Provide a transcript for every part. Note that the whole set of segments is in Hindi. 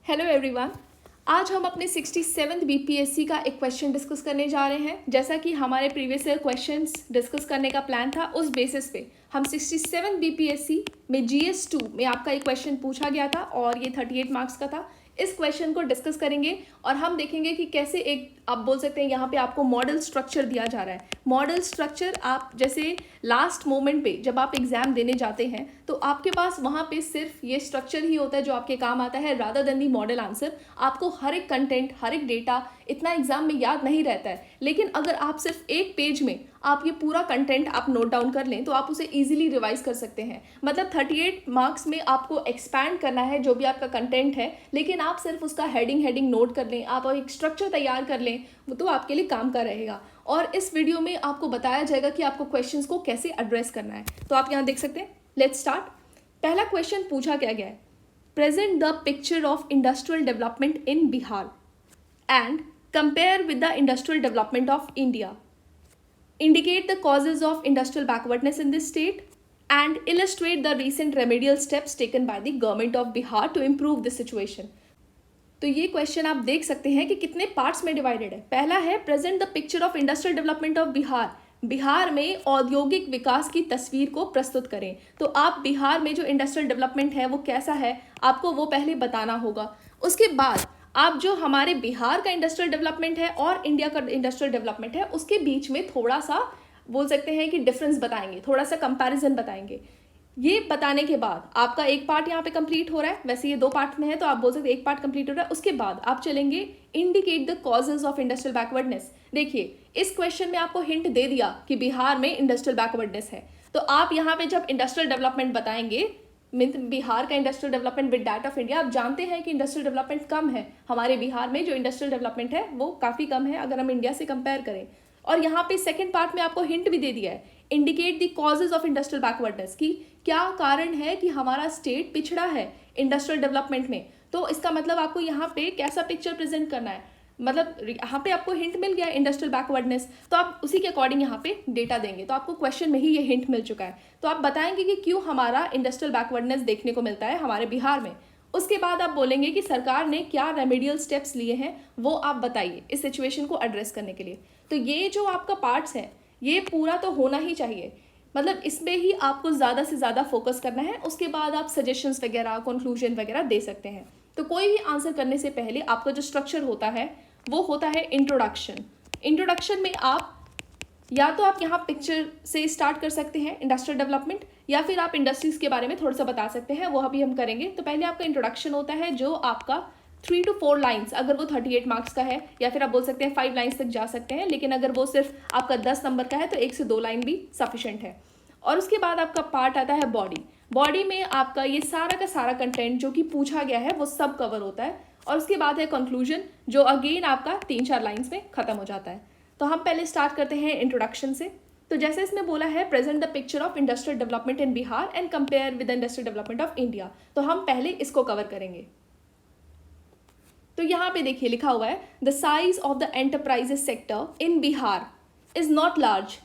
Hello everyone. आज हम अपने 67th बीपीएससी का एक क्वेश्चन डिस्कस करने जा रहे हैं। जैसा कि हमारे प्रीवियस ईयर क्वेश्चंस डिस्कस करने का प्लान था, उस बेसिस पे हम 67 बीपीएससी में जीएस 2 में आपका एक क्वेश्चन पूछा गया था और ये 38 मार्क्स का था। इस क्वेश्चन को डिस्कस करेंगे और हम देखेंगे कि कैसे एक आप बोल सकते हैं यहाँ पे आपको मॉडल स्ट्रक्चर दिया जा रहा है। मॉडल स्ट्रक्चर आप जैसे लास्ट मोमेंट पे जब आप एग्जाम देने जाते हैं तो आपके पास वहाँ पे सिर्फ ये स्ट्रक्चर ही होता है जो आपके काम आता है, रादर देन दी मॉडल आंसर। आपको हर एक कंटेंट, हर एक डेटा इतना एग्जाम में याद नहीं रहता है, लेकिन अगर आप सिर्फ एक पेज में आप ये पूरा कंटेंट आप नोट डाउन कर लें तो आप उसे इजीली रिवाइज कर सकते हैं। मतलब 38 मार्क्स में आपको एक्सपैंड करना है जो भी आपका कंटेंट है, लेकिन आप सिर्फ उसका हेडिंग नोट कर लें, आप एक स्ट्रक्चर तैयार कर लें, वो तो आपके लिए काम का रहेगा। और इस वीडियो में आपको बताया जाएगा कि आपको क्वेश्चंस को कैसे एड्रेस करना है। तो आप यहाँ देख सकते हैं। Let's start. पहला क्वेश्चन पूछा क्या गया है, present the picture of industrial development in Bihar and compare with the industrial development of India, indicate the causes of industrial backwardness in this state and illustrate the recent remedial steps taken by the government of Bihar to improve the situation। तो ये क्वेश्चन आप देख सकते हैं कि कितने पार्ट्स में डिवाइडेड है। पहला है present the picture of industrial development of Bihar, Bihar में औद्योगिक विकास की तस्वीर को प्रस्तुत करें। तो आप बिहार में जो इंडस्ट्रियल डेवलपमेंट है वो कैसा है, आपको वो पहले बताना होगा। उसके बाद आप जो हमारे बिहार का इंडस्ट्रियल डेवलपमेंट है और इंडिया का इंडस्ट्रियल डेवलपमेंट है उसके बीच में थोड़ा सा बोल सकते हैं कि डिफरेंस बताएंगे, थोड़ा सा कंपैरिजन बताएंगे। ये बताने के बाद आपका एक पार्ट यहाँ पे कंप्लीट हो रहा है। वैसे ये 2 पार्ट में है तो आप बोल सकते हैं एक पार्ट कंप्लीट हो रहा है। उसके बाद आप चलेंगे indicate the causes of industrial backwardness. देखिए इस क्वेश्चन में आपको हिंट दे दिया कि बिहार में इंडस्ट्रियल बैकवर्डनेस है, तो आप यहाँ पे जब इंडस्ट्रियल डेवलपमेंट बताएंगे, बिहार का industrial development with that of India, आप जानते हैं कि इंडस्ट्रियल डेवलपमेंट कम है हमारे बिहार में, जो इंडस्ट्रियल डेवलपमेंट है वो काफ़ी कम है अगर हम इंडिया से कंपेयर करें। और यहाँ पे सेकंड पार्ट में आपको हिंट भी दे दिया है, indicate the causes of industrial backwardness, की क्या कारण है कि हमारा स्टेट पिछड़ा है इंडस्ट्रियल डेवलपमेंट में। तो इसका मतलब आपको यहाँ पे कैसा पिक्चर प्रेजेंट करना है, मतलब यहाँ पे आपको हिंट मिल गया इंडस्ट्रियल बैकवर्डनेस, तो आप उसी के अकॉर्डिंग यहाँ पे डेटा देंगे। तो आपको क्वेश्चन में ही ये हिंट मिल चुका है, तो आप बताएंगे कि क्यों हमारा इंडस्ट्रियल बैकवर्डनेस देखने को मिलता है हमारे बिहार में। उसके बाद आप बोलेंगे कि सरकार ने क्या रेमेडियल स्टेप्स लिए हैं वो आप बताइए इस सिचुएशन को एड्रेस करने के लिए। तो ये जो आपका पार्ट्स है ये पूरा तो होना ही चाहिए, मतलब इसमें ही आपको ज़्यादा से ज़्यादा फोकस करना है। उसके बाद आप सजेशंस वगैरह, कंक्लूजन वगैरह दे सकते हैं। तो कोई भी आंसर करने से पहले आपका जो स्ट्रक्चर होता है वो होता है इंट्रोडक्शन। इंट्रोडक्शन में आप या तो आप यहाँ पिक्चर से स्टार्ट कर सकते हैं इंडस्ट्रियल डेवलपमेंट, या फिर आप इंडस्ट्रीज के बारे में थोड़ा सा बता सकते हैं, वो अभी हम करेंगे। तो पहले आपका इंट्रोडक्शन होता है जो आपका 3 to 4 लाइन्स, अगर वो 38 मार्क्स का है, या फिर आप बोल सकते हैं 5 लाइन्स तक जा सकते हैं, लेकिन अगर वो सिर्फ आपका 10 नंबर का है तो 1 से 2 लाइन भी सफिशेंट है। और उसके बाद आपका पार्ट आता है बॉडी। बॉडी में आपका ये सारा का सारा कंटेंट जो कि पूछा गया है वो सब कवर होता है। और उसके बाद है कंक्लूजन, जो अगेन आपका 3-4 लाइन्स में खत्म हो जाता है। तो हम पहले स्टार्ट करते हैं इंट्रोडक्शन से। तो जैसे इसमें बोला है present the picture of industrial development in Bihar and compare with the industrial development of India, तो हम पहले इसको कवर करेंगे। तो यहाँ पे देखिए लिखा हुआ है the size of the enterprises sector in Bihar is not large.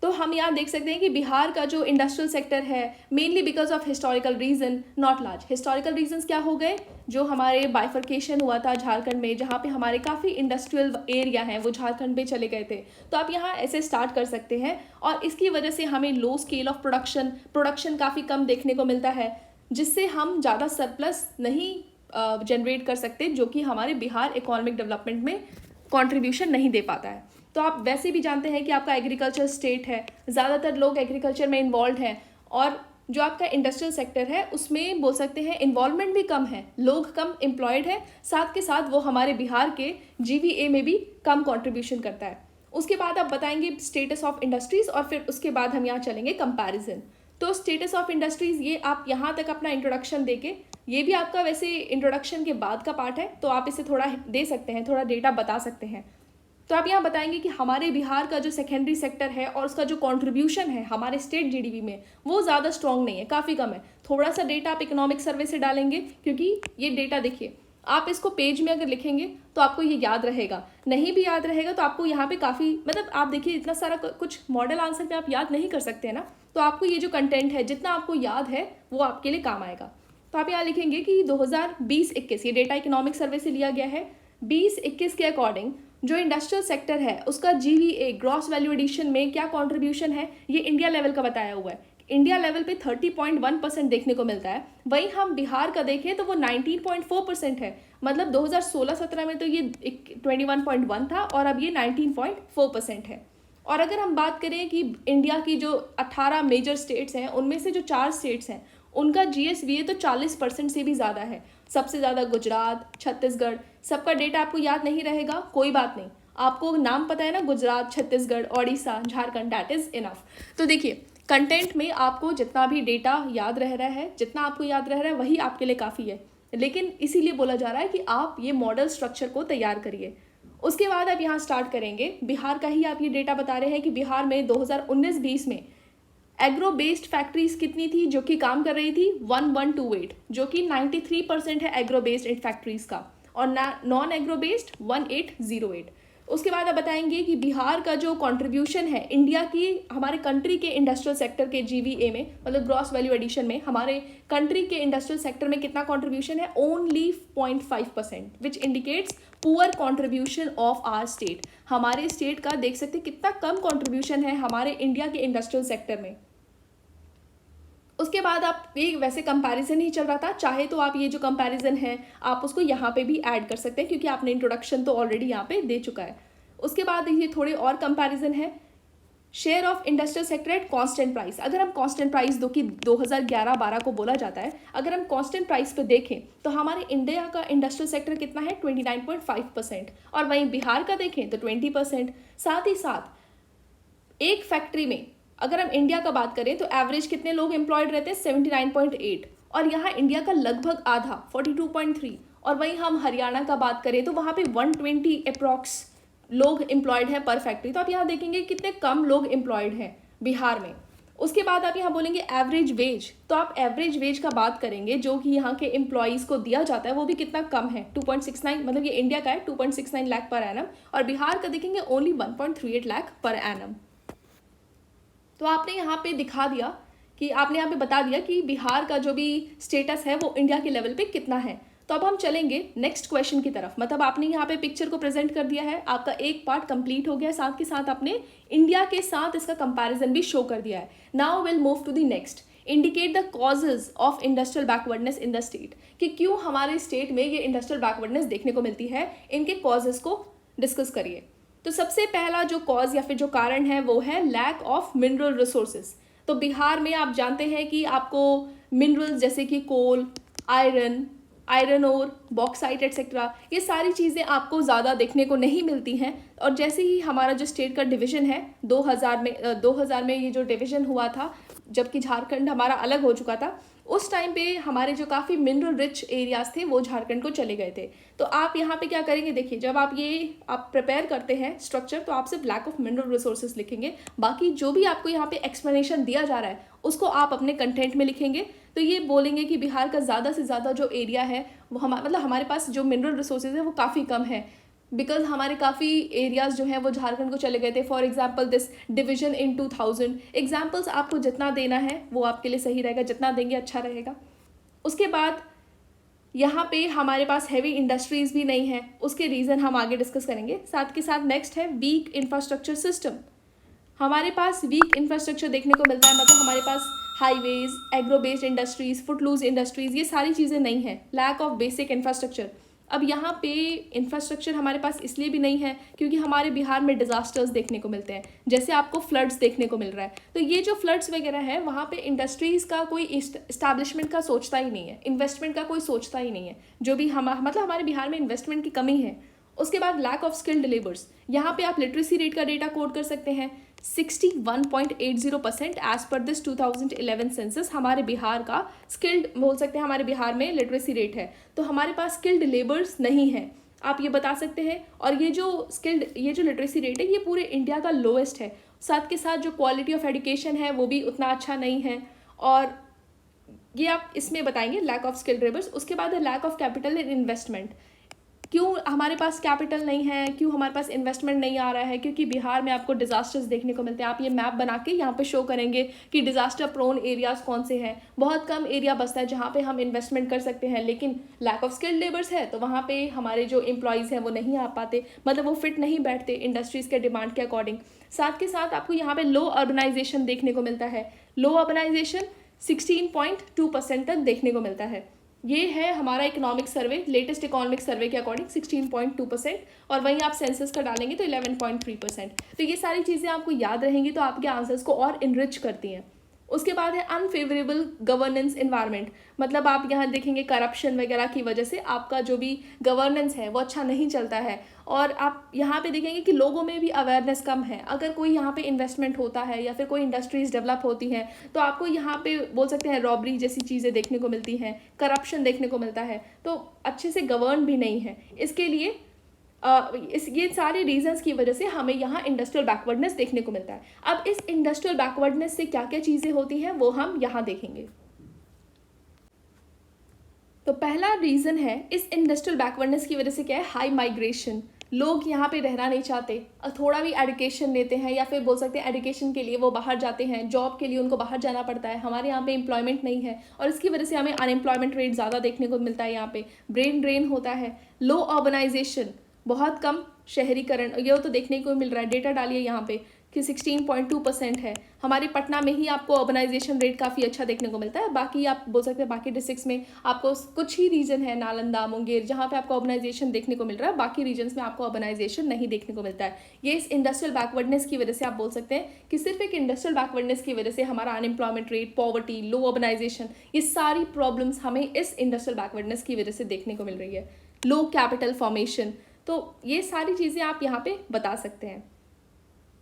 तो हम यहाँ देख सकते हैं कि बिहार का जो इंडस्ट्रियल सेक्टर है mainly because of historical reason not large. Historical reasons क्या हो गए, जो हमारे बाइफर्केशन हुआ था झारखंड में, जहाँ पे हमारे काफ़ी इंडस्ट्रियल एरिया हैं वो झारखंड पे चले गए थे। तो आप यहाँ ऐसे स्टार्ट कर सकते हैं और इसकी वजह से हमें लो स्केल ऑफ प्रोडक्शन काफ़ी कम देखने को मिलता है, जिससे हम ज़्यादा सरप्लस नहीं जनरेट कर सकते, जो कि हमारे बिहार इकोनॉमिक डेवलपमेंट में कॉन्ट्रीब्यूशन नहीं दे पाता है। तो आप वैसे भी जानते हैं कि आपका एग्रीकल्चर स्टेट है, ज़्यादातर लोग एग्रीकल्चर में इन्वॉल्व हैं, और जो आपका इंडस्ट्रियल सेक्टर है उसमें बोल सकते हैं इन्वॉल्वमेंट भी कम है, लोग कम एम्प्लॉयड है, साथ के साथ वो हमारे बिहार के जीवीए में भी कम कंट्रीब्यूशन करता है। उसके बाद आप बताएंगे स्टेटस ऑफ इंडस्ट्रीज, और फिर उसके बाद हम यहाँ चलेंगे कंपैरिजन। तो स्टेटस ऑफ इंडस्ट्रीज ये आप यहाँ तक अपना इंट्रोडक्शन देके, ये भी आपका वैसे इंट्रोडक्शन के बाद का पार्ट है, तो आप इसे थोड़ा दे सकते हैं, थोड़ा डेटा बता सकते हैं। तो आप यहाँ बताएंगे कि हमारे बिहार का जो सेकेंडरी सेक्टर है और उसका जो कंट्रीब्यूशन है हमारे स्टेट जीडीपी में वो ज़्यादा स्ट्रॉन्ग नहीं है, काफ़ी कम है। थोड़ा सा डेटा आप इकोनॉमिक सर्वे से डालेंगे, क्योंकि ये डेटा देखिए आप इसको पेज में अगर लिखेंगे तो आपको ये याद रहेगा, नहीं भी याद रहेगा तो आपको यहाँ पे काफ़ी, मतलब आप देखिए इतना सारा कुछ मॉडल आंसर में आप याद नहीं कर सकते हैं ना, तो आपको ये जो कंटेंट है जितना आपको याद है वो आपके लिए काम आएगा। तो आप यहाँ लिखेंगे कि 2020-21 ये डेटा इकोनॉमिक सर्वे से लिया गया है। 20-21 के अकॉर्डिंग जो इंडस्ट्रियल सेक्टर है उसका GVA ग्रॉस वैल्यू एडिशन में क्या कंट्रीब्यूशन है, ये इंडिया लेवल का बताया हुआ है। इंडिया लेवल पे 30.1% देखने को मिलता है। वहीं हम बिहार का देखें तो वो 19.4% है। मतलब 2016-17 में तो ये 21.1 था और अब ये 19.4% है। और अगर हम बात करें कि इंडिया की जो 18 मेजर स्टेट्स हैं उनमें से जो 4 स्टेट्स हैं उनका GSVA तो 40% से भी ज़्यादा है। सबसे ज़्यादा गुजरात, छत्तीसगढ़। सबका डेटा आपको याद नहीं रहेगा, कोई बात नहीं, आपको नाम पता है ना, Gujarat, Chhattisgarh, Odisha, Jharkhand, that is enough. तो देखिए कंटेंट में आपको जितना भी डेटा याद रह रहा है, जितना आपको याद रह रहा है वही आपके लिए काफ़ी है। लेकिन इसीलिए बोला जा रहा है कि आप ये मॉडल स्ट्रक्चर को तैयार करिए। उसके बाद आप यहाँ स्टार्ट करेंगे, बिहार का ही आप ये डेटा बता रहे हैं कि बिहार में 2019-20 में एग्रो बेस्ड फैक्ट्रीज कितनी थी जो कि काम कर रही थी, 1128, जो कि 93% है एग्रो बेस्ड फैक्ट्रीज का, और नॉन एग्रो बेस्ड 1808। उसके बाद आप बताएंगे कि बिहार का जो कंट्रीब्यूशन है इंडिया की, हमारे कंट्री के इंडस्ट्रियल सेक्टर के GVA में, मतलब ग्रॉस वैल्यू एडिशन में, हमारे कंट्री के इंडस्ट्रियल सेक्टर में कितना कंट्रीब्यूशन है, only 0.5%, which indicates poor contribution of our state. हमारे स्टेट का देख सकते कितना कम कंट्रीब्यूशन है हमारे इंडिया के इंडस्ट्रियल सेक्टर में। उसके बाद आप ये वैसे कंपैरिजन ही चल रहा था, चाहे तो आप ये जो कंपैरिजन है आप उसको यहाँ पे भी ऐड कर सकते हैं क्योंकि आपने इंट्रोडक्शन तो ऑलरेडी यहाँ पे दे चुका है। उसके बाद ये थोड़े और कंपैरिजन है, share of industrial sector at constant price. अगर हम कांस्टेंट प्राइस दो कि 2011-12 को बोला जाता है, अगर हम कांस्टेंट प्राइस पे देखें तो हमारे इंडिया का इंडस्ट्रियल सेक्टर कितना है, 29.5%, और वहीं बिहार का देखें तो 20%। साथ ही साथ एक फैक्ट्री में अगर हम इंडिया का बात करें तो एवरेज कितने लोग एम्प्लॉयड रहते हैं, 79.8, और यहाँ इंडिया का लगभग आधा 42.3। और वहीं हम हरियाणा का बात करें तो वहाँ पे 120 अप्रॉक्स लोग एम्प्लॉयड हैं पर फैक्ट्री। तो आप यहाँ देखेंगे कितने कम लोग एम्प्लॉयड हैं बिहार में। उसके बाद आप यहाँ बोलेंगे एवरेज वेज, तो आप एवरेज वेज का बात करेंगे जो कि यहाँ के एम्प्लॉयज़ को दिया जाता है वो भी कितना कम है, 2.69, मतलब ये इंडिया का है 2.69 लाख पर एनम, और बिहार का देखेंगे ओनली 1.38 लाख पर एनम। तो आपने यहाँ पे दिखा दिया कि आपने यहाँ पे बता दिया कि बिहार का जो भी स्टेटस है वो इंडिया के लेवल पे कितना है। तो अब हम चलेंगे नेक्स्ट क्वेश्चन की तरफ। मतलब आपने यहाँ पे पिक्चर को प्रेजेंट कर दिया है, आपका एक पार्ट कंप्लीट हो गया, साथ के साथ आपने इंडिया के साथ इसका कंपैरिजन भी शो कर दिया है। Now will move to the next, indicate the causes of industrial backwardness in the state, कि क्यों हमारे स्टेट में ये इंडस्ट्रियल बैकवर्डनेस देखने को मिलती है, इनके कॉजेज को डिस्कस करिए। तो सबसे पहला जो कॉज या फिर जो कारण है वो है लैक ऑफ मिनरल रिसोर्सेज। तो बिहार में आप जानते हैं कि आपको मिनरल्स जैसे कि कोल, आयरन ओर, बॉक्साइट एटसेट्रा, ये सारी चीज़ें आपको ज़्यादा देखने को नहीं मिलती हैं। और जैसे ही हमारा जो स्टेट का डिवीज़न है 2000 में ये जो डिवीज़न हुआ था, जबकि झारखंड हमारा अलग हो चुका था, उस टाइम पे हमारे जो काफ़ी मिनरल रिच एरियाज थे वो झारखंड को चले गए थे। तो आप यहाँ पे क्या करेंगे, देखिए जब आप प्रिपेयर करते हैं स्ट्रक्चर तो आप सिर्फ लैक ऑफ मिनरल रिसोर्सेज लिखेंगे, बाकी जो भी आपको यहाँ पे एक्सप्लेनेशन दिया जा रहा है उसको आप अपने कंटेंट में लिखेंगे। तो ये बोलेंगे कि बिहार का ज़्यादा से ज़्यादा जो एरिया है वो हमारे पास जो मिनरल रिसोर्सेज है वो काफ़ी कम है, बिकॉज हमारे काफ़ी एरियाज़ जो हैं वो झारखंड को चले गए थे। For example this division in 2000, examples आपको जितना देना है वो आपके लिए सही रहेगा, जितना देंगे अच्छा रहेगा। उसके बाद यहाँ पे हमारे पास हैवी इंडस्ट्रीज़ भी नहीं है, उसके रीज़न हम आगे डिस्कस करेंगे। साथ के साथ नेक्स्ट है वीक इंफ्रास्ट्रक्चर सिस्टम। हमारे पास वीक इंफ्रास्ट्रक्चर देखने को मिलता है, मतलब हमारे पास highways, agro based industries, footloose industries, ये सारी चीज़ें नहीं हैं, लैक ऑफ बेसिक इंफ्रास्ट्रक्चर। अब यहाँ पे इंफ्रास्ट्रक्चर हमारे पास इसलिए भी नहीं है क्योंकि हमारे बिहार में डिज़ास्टर्स देखने को मिलते हैं, जैसे आपको फ्लड्स देखने को मिल रहा है। तो ये जो फ्लड्स वगैरह है वहाँ पे इंडस्ट्रीज़ का कोई इस्टेब्लिशमेंट का सोचता ही नहीं है, इन्वेस्टमेंट का कोई सोचता ही नहीं है, जो भी मतलब हमारे बिहार में इन्वेस्टमेंट की कमी है। उसके बाद लैक ऑफ स्किल्ड लेबर्स, यहाँ पे आप लिटरेसी रेट का डेटा कोड कर सकते हैं, 61.80% एज पर दिस 2011 सेंसस हमारे बिहार का स्किल्ड बोल सकते हैं, हमारे बिहार में लिटरेसी रेट है। तो हमारे पास स्किल्ड लेबर्स नहीं है, आप ये बता सकते हैं। और ये जो लिटरेसी रेट है ये पूरे इंडिया का लोएस्ट है। साथ के साथ जो क्वालिटी ऑफ एजुकेशन है वो भी उतना अच्छा नहीं है, और ये आप इसमें बताएंगे लैक ऑफ स्किल्ड लेबर्स। उसके बाद है lack of capital and investment. क्यों हमारे पास कैपिटल नहीं है, क्यों हमारे पास इन्वेस्टमेंट नहीं आ रहा है? क्योंकि बिहार में आपको डिजास्टर्स देखने को मिलते हैं। आप ये मैप बना के यहाँ पे शो करेंगे कि डिजास्टर प्रोन एरियाज कौन से हैं। बहुत कम एरिया बचता है जहाँ पे हम इन्वेस्टमेंट कर सकते हैं, लेकिन लैक ऑफ स्किल्ड लेबर्स है, तो वहाँ पे हमारे जो एम्प्लॉयज़ हैं वो नहीं आ पाते, मतलब वो फिट नहीं बैठते इंडस्ट्रीज़ के डिमांड के अकॉर्डिंग। साथ के साथ आपको यहाँ पे लो अर्बनाइजेशन देखने को मिलता है। लो अर्बनाइजेशन 16.2% तक देखने को मिलता है। ये है हमारा economic survey, latest economic survey के अकॉर्डिंग 16.2%, और वहीं आप सेंसस का डालेंगे तो 11.3%। तो ये सारी चीज़ें आपको याद रहेंगी तो आपके आंसर्स को और इनरिच करती हैं। उसके बाद है अनफेवरेबल गवर्नेंस इन्वायरमेंट, मतलब आप यहाँ देखेंगे करप्शन वगैरह की वजह से आपका जो भी गवर्नेंस है वो अच्छा नहीं चलता है, और आप यहाँ पे देखेंगे कि लोगों में भी अवेयरनेस कम है। अगर कोई यहाँ पे इन्वेस्टमेंट होता है या फिर कोई इंडस्ट्रीज डेवलप होती हैं तो आपको यहाँ पे बोल सकते हैं रॉबरी जैसी चीज़ें देखने को मिलती हैं, करप्शन देखने को मिलता है, तो अच्छे से गवर्न भी नहीं है। इसके लिए ये सारे रीजंस की वजह से हमें यहाँ इंडस्ट्रियल बैकवर्डनेस देखने को मिलता है। अब इस इंडस्ट्रियल बैकवर्डनेस से क्या क्या चीज़ें होती हैं वो हम यहाँ देखेंगे। तो पहला रीज़न है इस इंडस्ट्रियल बैकवर्डनेस की वजह से क्या है, हाई माइग्रेशन। लोग यहाँ पे रहना नहीं चाहते, थोड़ा भी एजुकेशन लेते हैं या फिर बोल सकते हैं एजुकेशन के लिए वो बाहर जाते हैं, जॉब के लिए उनको बाहर जाना पड़ता है। हमारे यहाँ पे एम्प्लॉयमेंट नहीं है और इसकी वजह से हमें अनएम्प्लॉयमेंट रेट ज़्यादा देखने को मिलता है। यहाँ पे ब्रेन ड्रेन होता है। लो अर्बनाइजेशन, बहुत कम शहरीकरण, ये तो देखने को मिल रहा है। डेटा डालिए यहाँ पे कि 16.2% है। हमारे पटना में ही आपको अर्बनाइजेशन रेट काफ़ी अच्छा देखने को मिलता है। बाकी आप बोल सकते हैं बाकी डिस्ट्रिक्ट्स में आपको कुछ ही रीजन है, नालंदा, मुंगेर, जहाँ पे आपको अर्बनाइजेशन देखने को मिल रहा है, बाकी रीजन्स में आपको अर्बनाइजेशन नहीं देखने को मिलता है। ये इस इंडस्ट्रियल बैकवर्डनेस की वजह से आप बोल सकते हैं कि सिर्फ एक इंडस्ट्रियल बैकवर्डनेस की वजह से हमारा अनएम्प्लॉयमेंट रेट, पॉवर्टी, लो अर्बनाइजेशन, ये सारी प्रॉब्लम्स हमें इस इंडस्ट्रियल बैकवर्डनेस की वजह से देखने को मिल रही है। लो कैपिटल फॉर्मेशन, तो ये सारी चीज़ें आप यहाँ पे बता सकते हैं।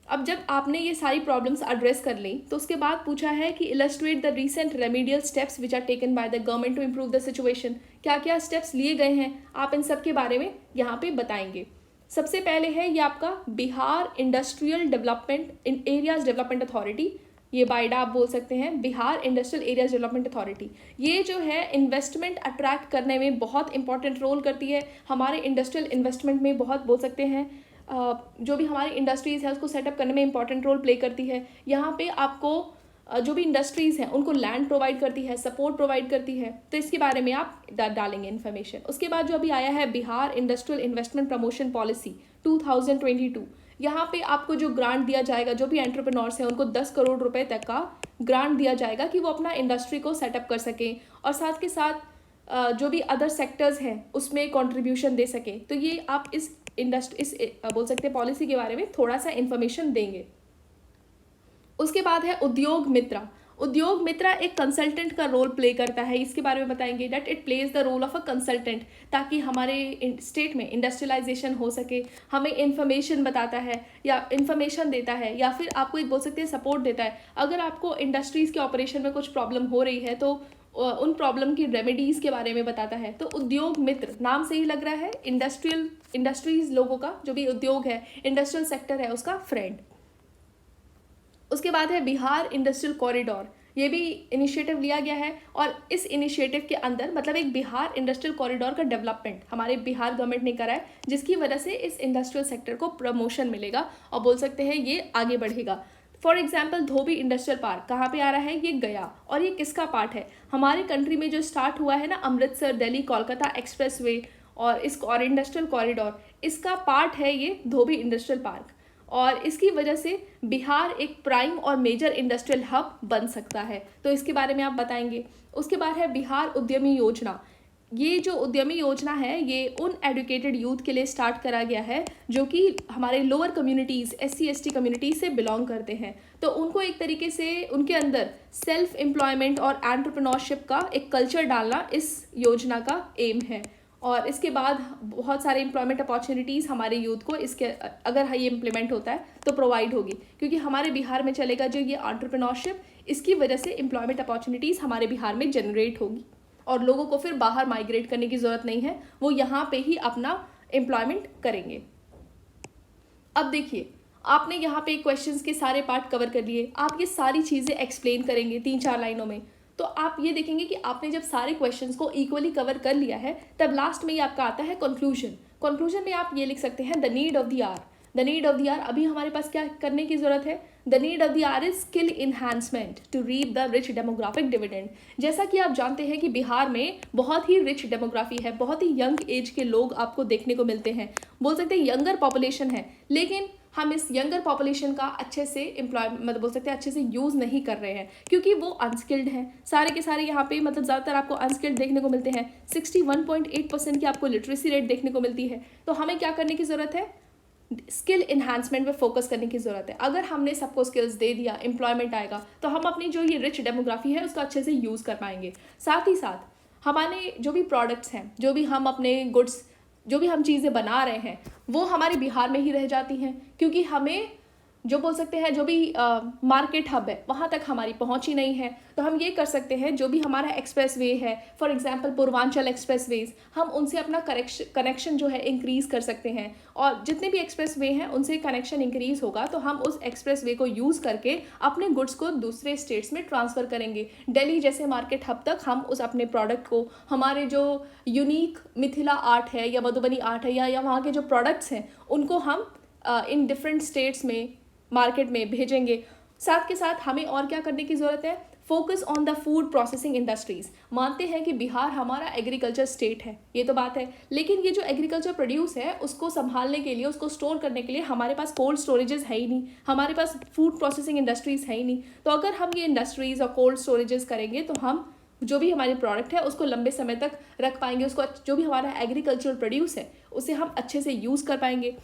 अब जब आपने ये सारी प्रॉब्लम्स एड्रेस कर ली तो उसके बाद पूछा है कि illustrate the recent remedial steps which are taken by the government to improve the situation. क्या क्या स्टेप्स लिए गए हैं आप इन सब के बारे में यहाँ पे बताएंगे। सबसे पहले है ये आपका Bihar industrial development in areas development authority, ये बाइडा आप बोल सकते हैं, Bihar industrial areas development authority. ये जो है इन्वेस्टमेंट अट्रैक्ट करने में बहुत इंपॉर्टेंट रोल करती है। हमारे इंडस्ट्रियल इन्वेस्टमेंट में बहुत बोल सकते हैं जो भी हमारी इंडस्ट्रीज़ है उसको सेटअप करने में इंपॉर्टेंट रोल प्ले करती है। यहाँ पे आपको जो भी इंडस्ट्रीज़ हैं उनको लैंड प्रोवाइड करती है, सपोर्ट प्रोवाइड करती है, तो इसके बारे में आप डालेंगे इन्फॉर्मेशन। उसके बाद जो अभी आया है Bihar industrial investment promotion policy 2022, यहाँ पे आपको जो ग्रांट दिया जाएगा, जो भी एंटरप्रेन्योर्स हैं उनको 10 करोड़ रुपए तक का ग्रांट दिया जाएगा कि वो अपना इंडस्ट्री को सेटअप कर सकें, और साथ के साथ जो भी अदर सेक्टर्स हैं उसमें कंट्रीब्यूशन दे सकें। तो ये आप इस बोल सकते हैं पॉलिसी के बारे में थोड़ा सा इन्फॉर्मेशन देंगे। उसके बाद है उद्योग मित्रा। उद्योग मित्रा एक कंसल्टेंट का रोल प्ले करता है, इसके बारे में बताएंगे। That it plays the role of a consultant, ताकि हमारे स्टेट में इंडस्ट्रियलाइजेशन हो सके। हमें इन्फॉर्मेशन बताता है या इन्फॉर्मेशन देता है या फिर आपको एक बोल सकते हैं सपोर्ट देता है। अगर आपको इंडस्ट्रीज़ के ऑपरेशन में कुछ प्रॉब्लम हो रही है तो उन प्रॉब्लम की रेमेडीज़ के बारे में बताता है। तो उद्योग मित्र नाम से ही लग रहा है इंडस्ट्रीज़ लोगों का, जो भी उद्योग है, इंडस्ट्रियल सेक्टर है, उसका फ्रेंड। उसके बाद है बिहार इंडस्ट्रियल कॉरिडोर। ये भी इनिशिएटिव लिया गया है और इस इनिशिएटिव के अंदर मतलब एक बिहार इंडस्ट्रियल कॉरिडोर का डेवलपमेंट हमारे बिहार गवर्नमेंट ने करा है, जिसकी वजह से इस इंडस्ट्रियल सेक्टर को प्रमोशन मिलेगा और बोल सकते हैं ये आगे बढ़ेगा। For example Dhobi industrial park कहाँ पे आ रहा है, ये गया। और ये किसका पार्ट है, हमारे कंट्री में जो स्टार्ट हुआ है ना अमृतसर दिल्ली कोलकाता एक्सप्रेसवे और इंडस्ट्रियल कॉरिडोर, इसका पार्ट है ये धोबी इंडस्ट्रियल पार्क। और इसकी वजह से बिहार एक प्राइम और मेजर इंडस्ट्रियल हब बन सकता है, तो इसके बारे में आप बताएंगे। उसके बाद है बिहार उद्यमी योजना। ये जो उद्यमी योजना है ये उन एडुकेटेड यूथ के लिए स्टार्ट करा गया है जो कि हमारे lower communities SC ST communities से बिलोंग करते हैं। तो उनको एक तरीके से उनके अंदर सेल्फ एम्प्लॉयमेंट और एंटरप्रेन्योरशिप का एक कल्चर डालना इस योजना का एम है। और इसके बाद बहुत सारे एम्प्लॉयमेंट अपॉर्चुनिटीज़ हमारे यूथ को इसके अगर ये इम्प्लीमेंट होता है तो प्रोवाइड होगी, क्योंकि हमारे बिहार में चलेगा जो ये एंटरप्रेन्योरशिप, इसकी वजह से एम्प्लॉयमेंट अपॉर्चुनिटीज़ हमारे बिहार में जनरेट होगी और लोगों को फिर बाहर माइग्रेट करने की ज़रूरत नहीं है, वो यहाँ पे ही अपना एम्प्लॉयमेंट करेंगे। अब देखिए आपने यहाँ पे क्वेश्चंस के सारे पार्ट कवर कर लिए, आप ये सारी चीज़ें एक्सप्लेन करेंगे 3-4 लाइनों में, तो आप ये देखेंगे कि आपने जब सारे क्वेश्चंस को इक्वली कवर कर लिया है तब लास्ट में ही आपका आता है कंक्लूजन। कंक्लूजन में आप ये लिख सकते हैं, the need of the hour, the need of the hour, अभी हमारे पास क्या करने की ज़रूरत है, the need of the hour is skill enhancement to reap the rich demographic dividend. जैसा कि आप जानते हैं कि बिहार में बहुत ही रिच डेमोग्राफी है, बहुत ही यंग एज के लोग आपको देखने को मिलते हैं, बोल सकते हैं यंगर पॉपुलेशन है, लेकिन हम इस यंगर पॉपुलेशन का अच्छे से मतलब बोल सकते हैं अच्छे से यूज़ नहीं कर रहे हैं, क्योंकि वो अनस्किल्ड हैं सारे के सारे। यहाँ पे मतलब ज़्यादातर आपको अनस्किल्ड देखने को मिलते हैं, 61.8% की आपको लिटरेसी रेट देखने को मिलती है। तो हमें क्या करने की ज़रूरत है, स्किल इन्हांसमेंट पे फोकस करने की ज़रूरत है। अगर हमने सबको स्किल्स दे दिया, एम्प्लॉयमेंट आएगा, तो हम अपनी जो ये रिच डेमोग्राफी है उसका अच्छे से यूज़ कर पाएंगे। साथ ही साथ हमारे जो भी प्रोडक्ट्स हैं, जो भी हम अपने गुड्स, जो भी हम चीज़ें बना रहे हैं, वो हमारे बिहार में ही रह जाती हैं, क्योंकि हमें जो बोल सकते हैं जो भी मार्केट हब है वहाँ तक हमारी पहुँच ही नहीं है। तो हम ये कर सकते हैं, जो भी हमारा एक्सप्रेस वे है, for example Purvanchal expressways, हम उनसे अपना कनेक्शन जो है इंक्रीज़ कर सकते हैं, और जितने भी एक्सप्रेस वे हैं उनसे कनेक्शन इंक्रीज़ होगा तो हम उस एक्सप्रेस वे को यूज़ करके अपने गुड्स को दूसरे स्टेट्स में ट्रांसफ़र करेंगे। दिल्ली जैसे मार्केट हब तक हम उस अपने प्रोडक्ट को, हमारे जो यूनिक मिथिला आर्ट है या मधुबनी आर्ट है या वहाँ के जो प्रोडक्ट्स हैं, उनको हम इन डिफरेंट स्टेट्स में मार्केट में भेजेंगे। साथ के साथ हमें और क्या करने की ज़रूरत है, focus on the food processing industries. मानते हैं कि बिहार हमारा एग्रीकल्चर स्टेट है, ये तो बात है, लेकिन ये जो एग्रीकल्चर प्रोड्यूस है उसको संभालने के लिए, उसको स्टोर करने के लिए हमारे पास कोल्ड स्टोरेजेस है ही नहीं, हमारे पास फूड प्रोसेसिंग इंडस्ट्रीज़ है ही नहीं। तो अगर हम ये इंडस्ट्रीज़ और कोल्ड स्टोरेजेस करेंगे तो हम जो भी हमारी प्रोडक्ट है उसको लंबे समय तक रख पाएंगे, उसको जो भी हमारा एग्रीकल्चरल प्रोड्यूस है उसे हम अच्छे से यूज़ कर पाएंगे।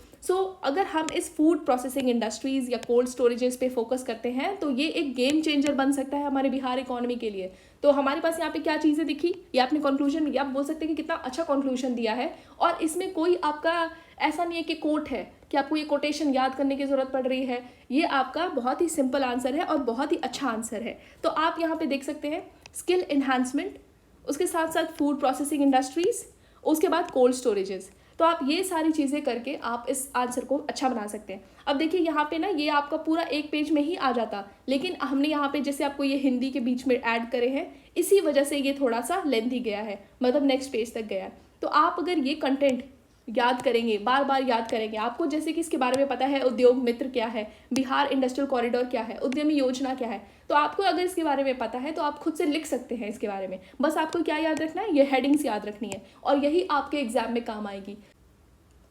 अगर हम इस फूड प्रोसेसिंग इंडस्ट्रीज़ या कोल्ड स्टोरेजेस पे फोकस करते हैं तो ये एक गेम चेंजर बन सकता है हमारे बिहार इकोनॉमी के लिए। तो हमारे पास यहाँ पे क्या चीज़ें दिखी, ये आपने कंक्लूजन, ये आप बोल सकते हैं कि कितना अच्छा कंक्लूजन दिया है, और इसमें कोई आपका ऐसा नहीं है कि कोट है कि आपको ये कोटेशन याद करने की ज़रूरत पड़ रही है। ये आपका बहुत ही सिंपल आंसर है और बहुत ही अच्छा आंसर है। तो आप यहाँ पे देख सकते हैं स्किल इन्हांसमेंट, उसके साथ साथ फूड प्रोसेसिंग इंडस्ट्रीज़, उसके बाद कोल्ड स्टोरेजेस। तो आप ये सारी चीज़ें करके आप इस आंसर को अच्छा बना सकते हैं। अब देखिए यहाँ पे ना ये आपका पूरा एक पेज में ही आ जाता, लेकिन हमने यहाँ पे जैसे आपको ये हिंदी के बीच में ऐड करे हैं, इसी वजह से ये थोड़ा सा लेंथी गया है, मतलब नेक्स्ट पेज तक गया है। तो आप अगर ये कंटेंट याद करेंगे, बार बार याद करेंगे, आपको जैसे कि इसके बारे में पता है उद्योग मित्र क्या है, बिहार इंडस्ट्रियल कॉरिडोर क्या है, उद्यमी योजना क्या है, तो आपको अगर इसके बारे में पता है तो आप खुद से लिख सकते हैं इसके बारे में। बस आपको क्या याद रखना है, ये हेडिंग्स याद रखनी है, और यही आपके एग्जाम में काम आएगी।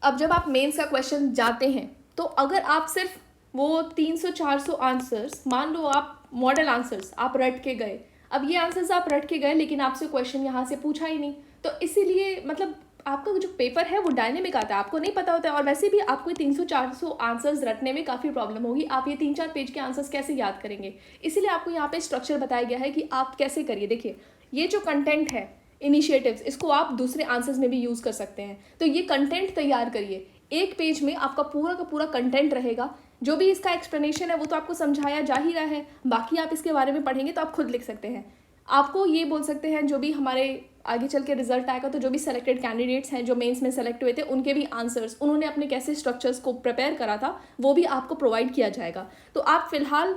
अब जब आप मेंस का क्वेश्चन जाते हैं तो अगर आप सिर्फ वो 300-400 आंसर्स, मान लो आप मॉडल आंसर्स आप रट के गए, अब ये आंसर्स आप रट के गए लेकिन आपसे क्वेश्चन यहाँ से पूछा ही नहीं, तो इसीलिए मतलब आपका जो पेपर है वो डायनेमिक आता है, आपको नहीं पता होता है, और वैसे भी आपको 300-400 आंसर्स रटने में काफ़ी प्रॉब्लम होगी, आप ये 3-4 पेज के आंसर्स कैसे याद करेंगे। इसीलिए आपको यहाँ पे स्ट्रक्चर बताया गया है कि आप कैसे करिए। देखिए ये जो कंटेंट है, इनिशिएटिव्स, इसको आप दूसरे आंसर्स में भी यूज़ कर सकते हैं। तो ये कंटेंट तैयार करिए, एक पेज में आपका पूरा का पूरा कंटेंट रहेगा, जो भी इसका एक्सप्लेनेशन है वो तो आपको समझाया जा ही रहा है, बाकी आप इसके बारे में पढ़ेंगे तो आप खुद लिख सकते हैं। आपको ये बोल सकते हैं जो भी हमारे आगे चल के रिजल्ट आएगा तो जो भी सेलेक्टेड कैंडिडेट्स हैं जो मेंस में सेलेक्ट हुए थे उनके भी आंसर्स, उन्होंने अपने कैसे स्ट्रक्चर्स को प्रिपेयर करा था वो भी आपको प्रोवाइड किया जाएगा। तो आप फिलहाल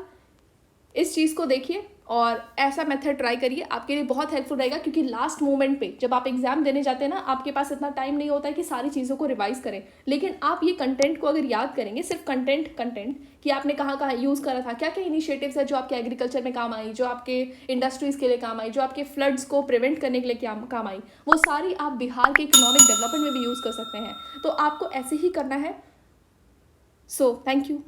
इस चीज़ को देखिए और ऐसा मेथड ट्राई करिए, आपके लिए बहुत हेल्पफुल रहेगा, क्योंकि लास्ट मोमेंट पे जब आप एग्जाम देने जाते हैं ना, आपके पास इतना टाइम नहीं होता है कि सारी चीज़ों को रिवाइज करें, लेकिन आप ये कंटेंट को अगर याद करेंगे, सिर्फ कंटेंट कि आपने कहाँ कहाँ यूज़ करा था, क्या क्या इनिशिएटिव्स है जो आपके एग्रीकल्चर में काम आई, जो आपके इंडस्ट्रीज़ के लिए काम आई, जो आपके फ्लड्स को प्रिवेंट करने के लिए काम आई, वो सारी आप बिहार के इकोनॉमिक डेवलपमेंट में भी यूज़ कर सकते हैं। तो आपको ऐसे ही करना है। So thank you.